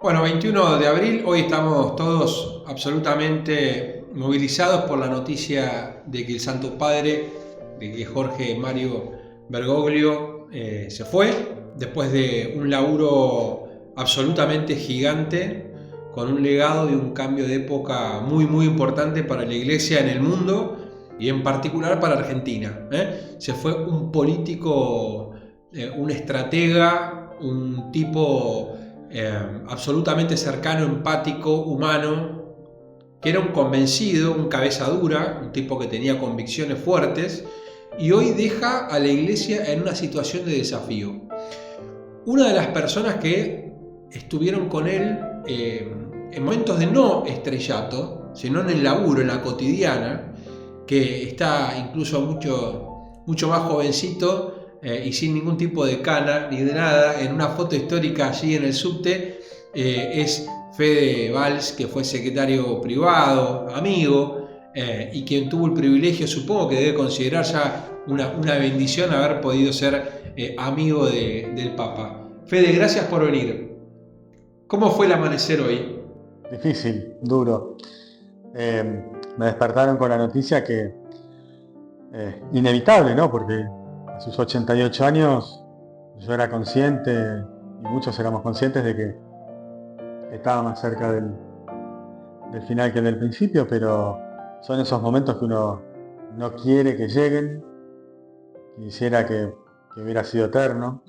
Bueno, 21 de abril, hoy estamos todos absolutamente movilizados por la noticia de que el Santo Padre, de que Jorge Mario Bergoglio se fue, después de un laburo absolutamente gigante, con un legado y un cambio de época muy importante para la Iglesia en el mundo y en particular para Argentina. Se fue un político, un estratega, un tipo absolutamente cercano, empático, humano, que era un convencido, un cabeza dura, un tipo que tenía convicciones fuertes, y hoy deja a la iglesia en una situación de desafío. Una de las personas que estuvieron con él en momentos de no estrellato, sino en el laburo, en la cotidiana, que está incluso mucho más jovencito y sin ningún tipo de cana ni de nada, en una foto histórica allí en el subte, es Fede Valls, que fue secretario privado, amigo, y quien tuvo el privilegio, supongo que debe considerar ya una bendición haber podido ser amigo del Papa. Fede, gracias por venir. ¿Cómo fue el amanecer hoy? Difícil, duro. Me despertaron con la noticia que, inevitable, ¿no? Porque a sus 88 años yo era consciente, y muchos éramos conscientes de que estaba más cerca del final que del principio, pero son esos momentos que uno no quiere que lleguen, quisiera que hubiera sido eterno.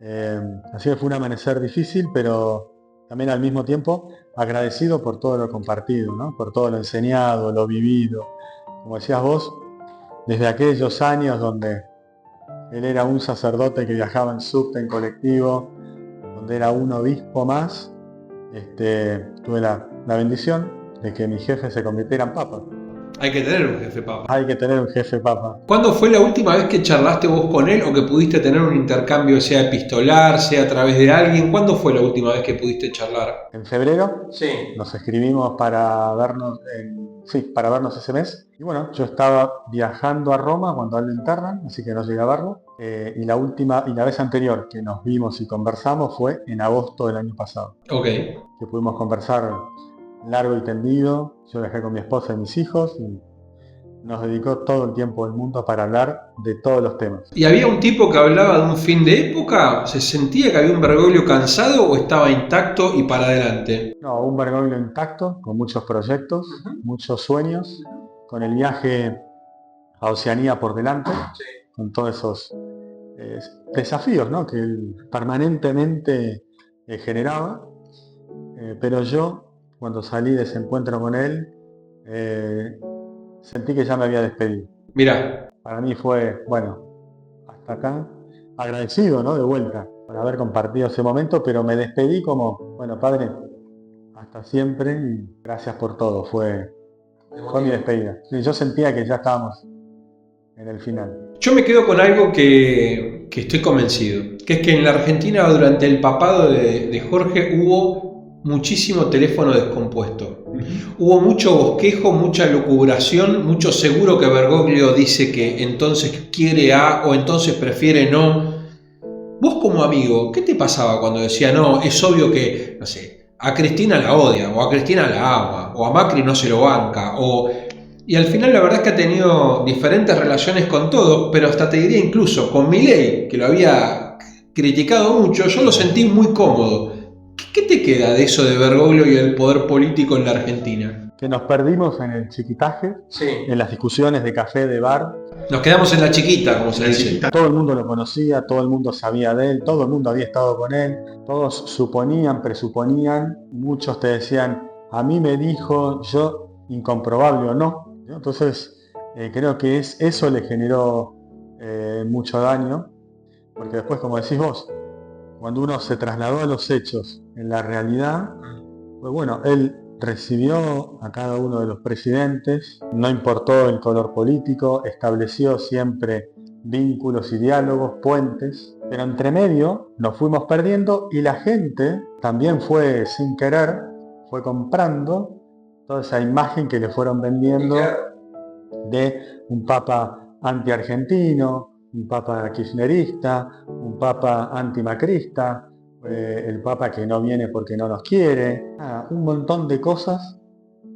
Eh, Así que fue un amanecer difícil, pero también al mismo tiempo agradecido por todo lo compartido, ¿no? Por todo lo enseñado, lo vivido. Como decías vos, desde aquellos años donde él era un sacerdote que viajaba en subte, en colectivo, donde era un obispo más, tuve la bendición de que mi jefe se convirtiera en papa. Hay que tener un jefe Papa. Hay que tener un jefe papa. ¿Cuándo fue la última vez que charlaste vos con él o que pudiste tener un intercambio, sea epistolar, sea a través de alguien? ¿Cuándo fue la última vez que pudiste charlar? En febrero Sí. nos escribimos para vernos, sí, para vernos ese mes. Y bueno, yo estaba viajando a Roma cuando a él lo internan, así que no llegué a verlo. Y la vez anterior que nos vimos y conversamos fue en agosto del año pasado, Ok. que pudimos conversar largo y tendido. Yo viajé con mi esposa y mis hijos y nos dedicó todo el tiempo del mundo para hablar de todos los temas. ¿Y había un tipo que hablaba de un fin de época? ¿Se sentía que había un Bergoglio cansado o estaba intacto y para adelante? No, un Bergoglio intacto, con muchos proyectos, muchos sueños, con el viaje a Oceanía por delante, con todos esos eh, desafíos, ¿no? Que él permanentemente generaba. Pero yo, cuando salí de ese encuentro con él, eh, sentí que ya me había despedido. Mirá, Para mí fue, bueno, hasta acá, agradecido, ¿no? De vuelta por haber compartido ese momento, pero me despedí como, bueno, padre, hasta siempre y gracias por todo. Fue mi despedida. Y yo sentía que ya estábamos en el final. yo me quedo con algo que estoy convencido, que es que en la Argentina durante el papado de Jorge hubo muchísimo teléfono descompuesto. Hubo mucho bosquejo, mucha lucubración, mucho seguro que Bergoglio dice que entonces quiere A o entonces prefiere no. Vos como amigo, ¿qué te pasaba cuando decía no, es obvio que, no sé, a Cristina la odia, o a Cristina la ama, o a Macri no se lo banca, o... Y al final la verdad es que ha tenido diferentes relaciones con todo, pero hasta te diría incluso con Milei, que lo había criticado mucho, yo lo sentí muy cómodo. ¿Qué te queda de eso de Bergoglio y el poder político en la Argentina? Que nos perdimos en el chiquitaje, Sí. en las discusiones de café, de bar. Nos quedamos en la chiquita, como se dice. Todo el mundo lo conocía, todo el mundo sabía de él, todo el mundo había estado con él, todos suponían, presuponían, muchos te decían, a mí me dijo, yo, incomprobable o no. ¿No? Entonces, creo que eso le generó mucho daño, porque después, como decís vos, cuando uno se trasladó a los hechos en la realidad, pues bueno, él recibió a cada uno de los presidentes, no importó el color político, estableció siempre vínculos y diálogos, puentes, pero entre medio nos fuimos perdiendo y la gente también fue sin querer, fue comprando toda esa imagen que le fueron vendiendo de un papa anti-argentino, un papa kirchnerista, un papa antimacrista. el Papa que no viene porque no nos quiere, un montón de cosas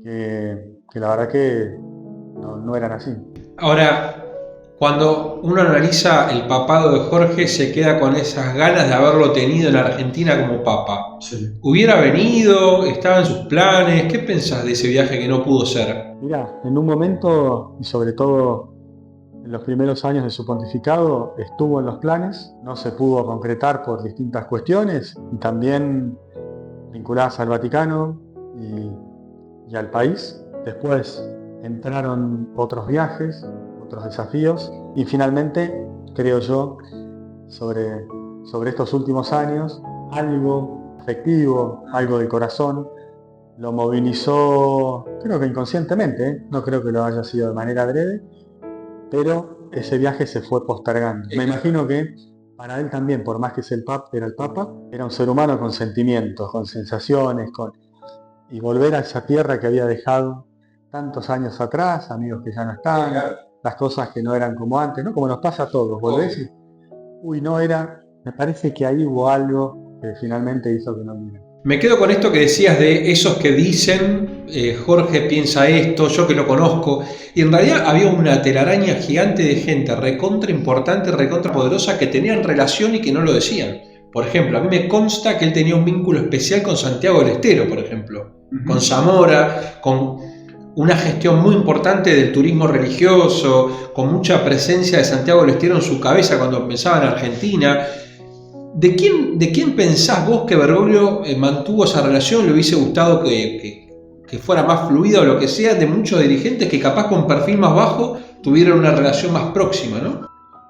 que la verdad que no eran así. Ahora, cuando uno analiza el papado de Jorge, se queda con esas ganas de haberlo tenido en Argentina como papa. Sí. ¿Hubiera venido? ¿Estaba en sus planes? ¿Qué pensás de ese viaje que no pudo ser? Mirá, en un momento, y sobre todo en los primeros años de su pontificado, estuvo en los planes, no se pudo concretar por distintas cuestiones, y también vinculadas al Vaticano y al país. Después entraron otros viajes, otros desafíos, y finalmente, creo yo, sobre estos últimos años, algo afectivo, algo del corazón, lo movilizó, creo que inconscientemente, no creo que lo haya sido de manera breve, pero ese viaje se fue postergando. Me imagino que para él también, por más que era el Papa, era un ser humano con sentimientos, con sensaciones, y volver a esa tierra que había dejado tantos años atrás, amigos que ya no están, las cosas que no eran como antes, ¿no? Como nos pasa a todos, volvés y, no era, me parece que ahí hubo algo que finalmente hizo que no viniera. Me quedo con esto que decías de esos que dicen, Jorge piensa esto, yo que lo conozco, y en realidad había una telaraña gigante de gente recontra importante, recontra poderosa que tenían relación y que no lo decían. Por ejemplo, a mí me consta que él tenía un vínculo especial con Santiago del Estero, por ejemplo, con Zamora, con una gestión muy importante del turismo religioso, con mucha presencia de Santiago del Estero en su cabeza cuando pensaba en Argentina. ¿De quién pensás vos que Bergoglio mantuvo esa relación? ¿Le hubiese gustado que fuera más fluida o lo que sea? De muchos dirigentes que capaz con perfil más bajo tuvieran una relación más próxima, ¿no?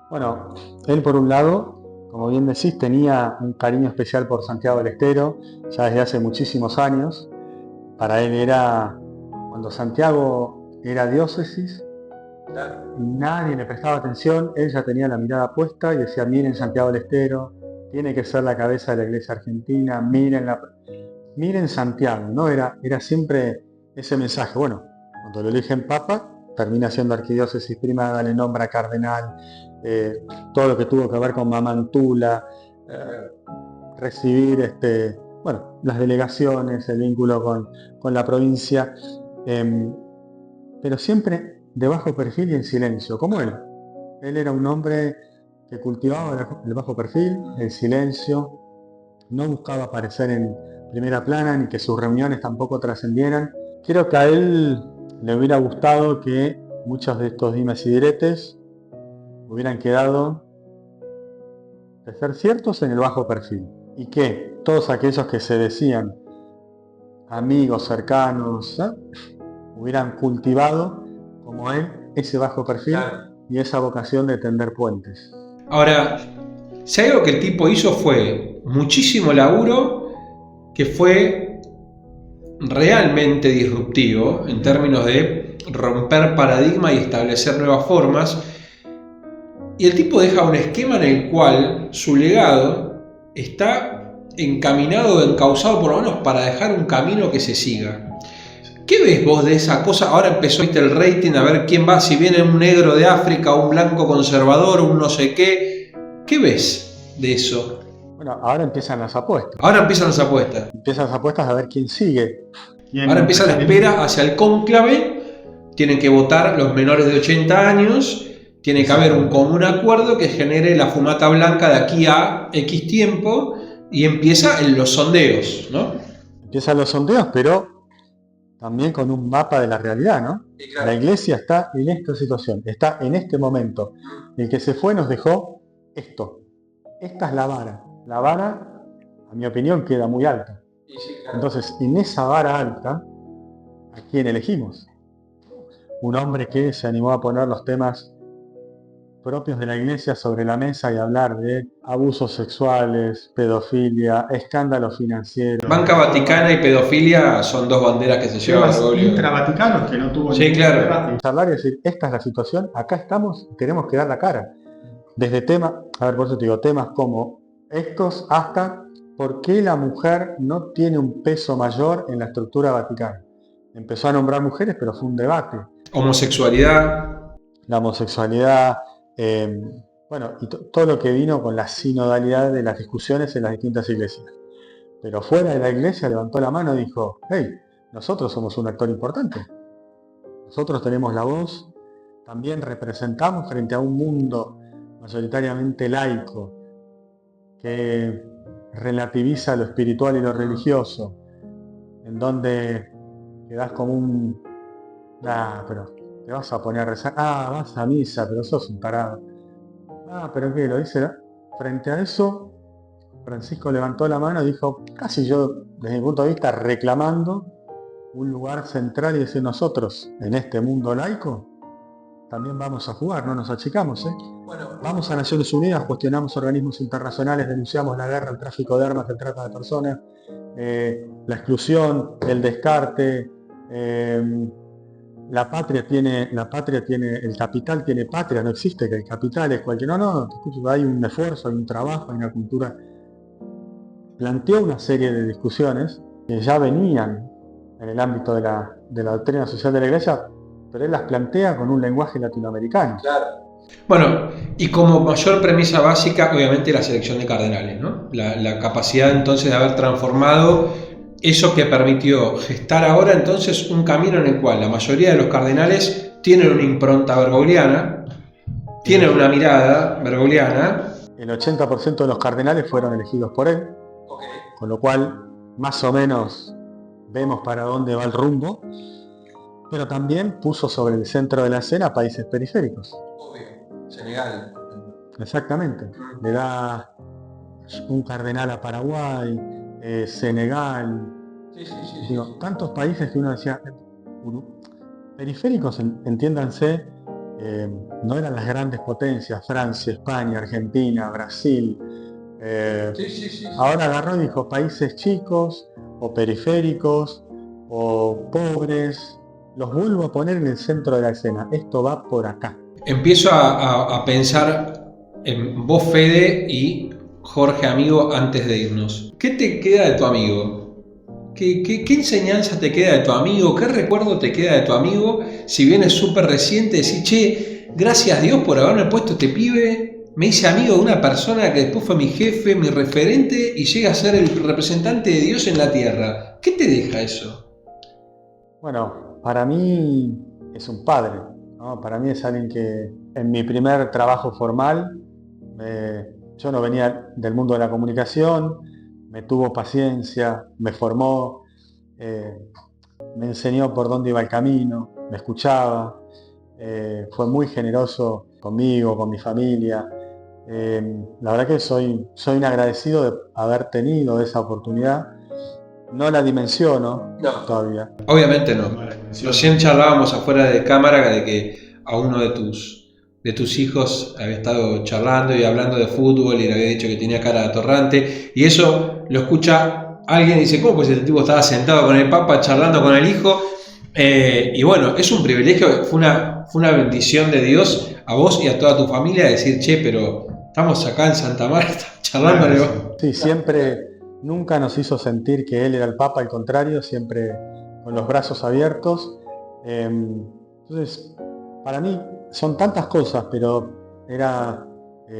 Bueno, él por un lado, como bien decís, tenía un cariño especial por Santiago del Estero, ya desde hace muchísimos años. Para él era, cuando Santiago era diócesis, nadie le prestaba atención, él ya tenía la mirada puesta y decía, miren Santiago del Estero, tiene que ser la cabeza de la iglesia argentina, miren Santiago, ¿no? Era siempre ese mensaje. Bueno, cuando lo eligen papa, termina siendo arquidiócesis primada, le nombra cardenal, todo lo que tuvo que ver con Mamantula, recibir las delegaciones, el vínculo con la provincia, pero siempre de bajo perfil y en silencio, como él. Él era un hombre que cultivaba el bajo perfil, el silencio, no buscaba aparecer en primera plana ni que sus reuniones tampoco trascendieran. Creo que a él le hubiera gustado que muchos de estos dimes y diretes hubieran quedado de ser ciertos en el bajo perfil y que todos aquellos que se decían amigos cercanos hubieran cultivado como él ese bajo perfil y esa vocación de tender puentes. Ahora, si algo que el tipo hizo fue muchísimo laburo, que fue realmente disruptivo en términos de romper paradigmas y establecer nuevas formas, y el tipo deja un esquema en el cual su legado está encaminado o encauzado por lo menos para dejar un camino que se siga. ¿Qué ves vos de esa cosa? Ahora empezó el rating a ver quién va, si viene un negro de África, un blanco conservador, un no sé qué. ¿Qué ves de eso? Bueno, ahora empiezan las apuestas. Empiezan las apuestas a ver quién sigue. Ahora empieza la espera hacia el cónclave. Tienen que votar los menores de 80 años. Tiene que haber un común acuerdo que genere la fumata blanca de aquí a X tiempo. Y empiezan los sondeos, ¿no? Empiezan los sondeos, pero también con un mapa de la realidad, ¿no? Sí, claro. La iglesia está en esta situación, está en este momento. El que se fue nos dejó esto. Esta es la vara. La vara, a mi opinión, queda muy alta. Sí, claro. Entonces, en esa vara alta, ¿a quién elegimos? Un hombre que se animó a poner los temas propios de la iglesia sobre la mesa y hablar de abusos sexuales, pedofilia, escándalos financieros. Banca Vaticana y pedofilia son dos banderas que se llevan Bergoglio. Intravaticanos que no tuvo ningún debate. Charlar y decir, esta es la situación, acá estamos, tenemos que dar la cara. Desde temas, por eso te digo, temas como estos hasta por qué la mujer no tiene un peso mayor en la estructura vaticana. Empezó a nombrar mujeres, pero fue un debate. Homosexualidad. La homosexualidad, Bueno, y todo lo que vino con la sinodalidad de las discusiones en las distintas iglesias. Pero fuera de la iglesia levantó la mano y dijo, hey, nosotros somos un actor importante. Nosotros tenemos la voz, también representamos frente a un mundo mayoritariamente laico que relativiza lo espiritual y lo religioso, en donde quedás como un... Ah, pero te vas a poner a rezar. Ah, vas a misa, pero sos un tarado. Ah, pero ¿qué? Lo dice. Frente a eso, Francisco levantó la mano y dijo, casi yo, desde mi punto de vista, reclamando un lugar central y decir nosotros, en este mundo laico, también vamos a jugar, no nos achicamos, ¿eh? Bueno, Vamos a Naciones Unidas, cuestionamos organismos internacionales, denunciamos la guerra, el tráfico de armas, el trata de personas, la exclusión, el descarte, la patria tiene, el capital tiene patria, no existe que el capital es cualquier, no, hay un esfuerzo, hay un trabajo, hay una cultura. Planteó una serie de discusiones que ya venían en el ámbito de la doctrina social de la Iglesia, pero él las plantea con un lenguaje latinoamericano. claro. Bueno, y como mayor premisa básica, obviamente la selección de cardenales, ¿no? La capacidad entonces de haber transformado eso que permitió gestar ahora entonces un camino en el cual la mayoría de los cardenales tienen una impronta bergogliana, tienen una mirada bergogliana. El 80% de los cardenales fueron elegidos por él, con lo cual más o menos vemos para dónde va el rumbo, pero también puso sobre el centro de la escena países periféricos. Senegal. Exactamente. Le da un cardenal a Paraguay, Senegal, digo, tantos países que uno decía, periféricos, entiéndanse, no eran las grandes potencias, Francia, España, Argentina, Brasil. Ahora agarró y dijo países chicos o periféricos o pobres, los vuelvo a poner en el centro de la escena, esto va por acá. Empiezo a pensar en vos, Fede, y Jorge, amigo, antes de irnos. ¿Qué te queda de tu amigo? ¿Qué enseñanza te queda de tu amigo? ¿Qué recuerdo te queda de tu amigo? Si bien es súper reciente, decir, che, gracias a Dios por haberme puesto este pibe, me hice amigo de una persona que después fue mi jefe, mi referente, y llega a ser el representante de Dios en la tierra. ¿Qué te deja eso? Bueno, para mí es un padre, ¿no? Para mí es alguien que en mi primer trabajo formal, yo no venía del mundo de la comunicación, me tuvo paciencia, me formó, me enseñó por dónde iba el camino, me escuchaba, fue muy generoso conmigo, con mi familia. La verdad que soy un agradecido de haber tenido esa oportunidad. No la dimensiono todavía. Obviamente no. Recién charlábamos afuera de cámara de que a uno de tus hijos había estado charlando y hablando de fútbol y le había dicho que tenía cara de atorrante, y eso lo escucha alguien y dice, ¿cómo? Pues el tipo estaba sentado con el Papa charlando con el hijo. Y bueno, es un privilegio, fue una bendición de Dios a vos y a toda tu familia decir, che, pero estamos acá en Santa Marta charlando. Sí, siempre, nunca nos hizo sentir que él era el Papa, al contrario, siempre con los brazos abiertos. Entonces, para mí son tantas cosas, pero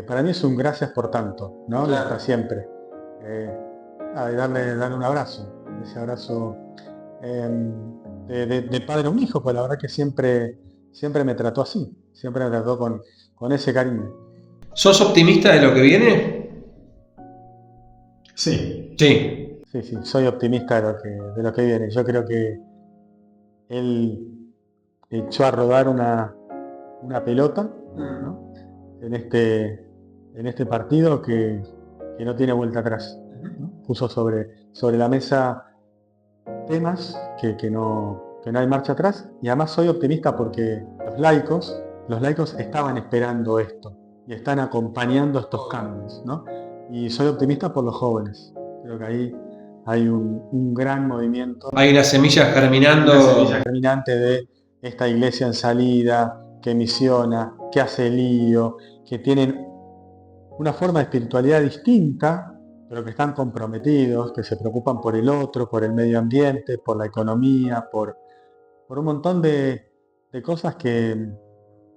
para mí es un gracias por tanto, ¿no? Claro. Hasta siempre. Darle un abrazo, ese abrazo de padre a un hijo, pues la verdad que siempre me trató así, siempre me trató con ese cariño. ¿Sos optimista de lo que viene? Sí. Sí. Sí, soy optimista de lo que viene. Yo creo que él echó a rodar una pelota, ¿no? en este partido que no tiene vuelta atrás, ¿no? Puso sobre la mesa temas que no hay marcha atrás, y además soy optimista porque los laicos estaban esperando esto y están acompañando estos cambios, ¿no? Y soy optimista por los jóvenes. Creo que ahí hay un gran movimiento. Hay una semilla germinando. Una semilla germinante de esta iglesia en salida, que misiona, que hace lío, que tienen una forma de espiritualidad distinta, pero que están comprometidos, que se preocupan por el otro, por el medio ambiente, por la economía, por un montón de cosas que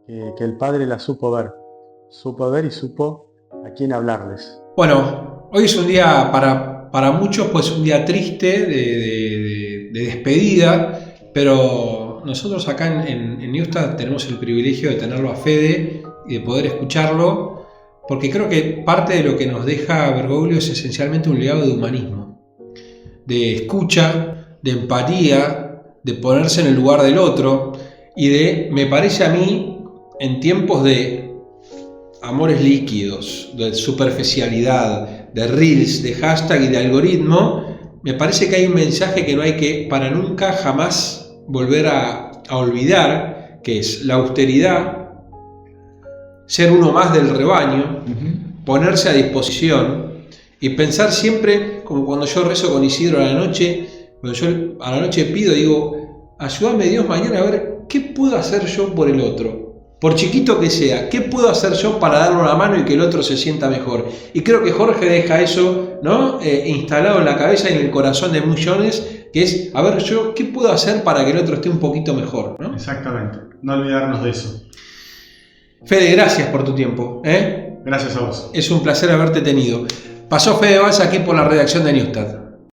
el padre la supo ver. supo ver y supo a quién hablarles. Bueno, hoy es un día para muchos, pues un día triste de despedida, pero nosotros acá en Neustadt tenemos el privilegio de tenerlo a Fede y de poder escucharlo, porque creo que parte de lo que nos deja Bergoglio es esencialmente un legado de humanismo, de escucha, de empatía, de ponerse en el lugar del otro y me parece a mí, en tiempos de amores líquidos, de superficialidad, de reels, de hashtag y de algoritmo, me parece que hay un mensaje que no hay que para nunca jamás volver a olvidar, que es la austeridad, ser uno más del rebaño, ponerse a disposición y pensar siempre, como cuando yo rezo con Isidro a la noche, cuando yo a la noche pido, digo, ayúdame Dios mañana a ver qué puedo hacer yo por el otro. Por chiquito que sea, ¿qué puedo hacer yo para darle una mano y que el otro se sienta mejor? Y creo que Jorge deja eso, ¿no? Instalado en la cabeza y en el corazón de millones, que es, a ver, yo, ¿qué puedo hacer para que el otro esté un poquito mejor? ¿No? Exactamente, no olvidarnos de eso. Fede, gracias por tu tiempo. Gracias a vos. Es un placer haberte tenido. Pasó Fede Valls aquí por la redacción de Neustadt.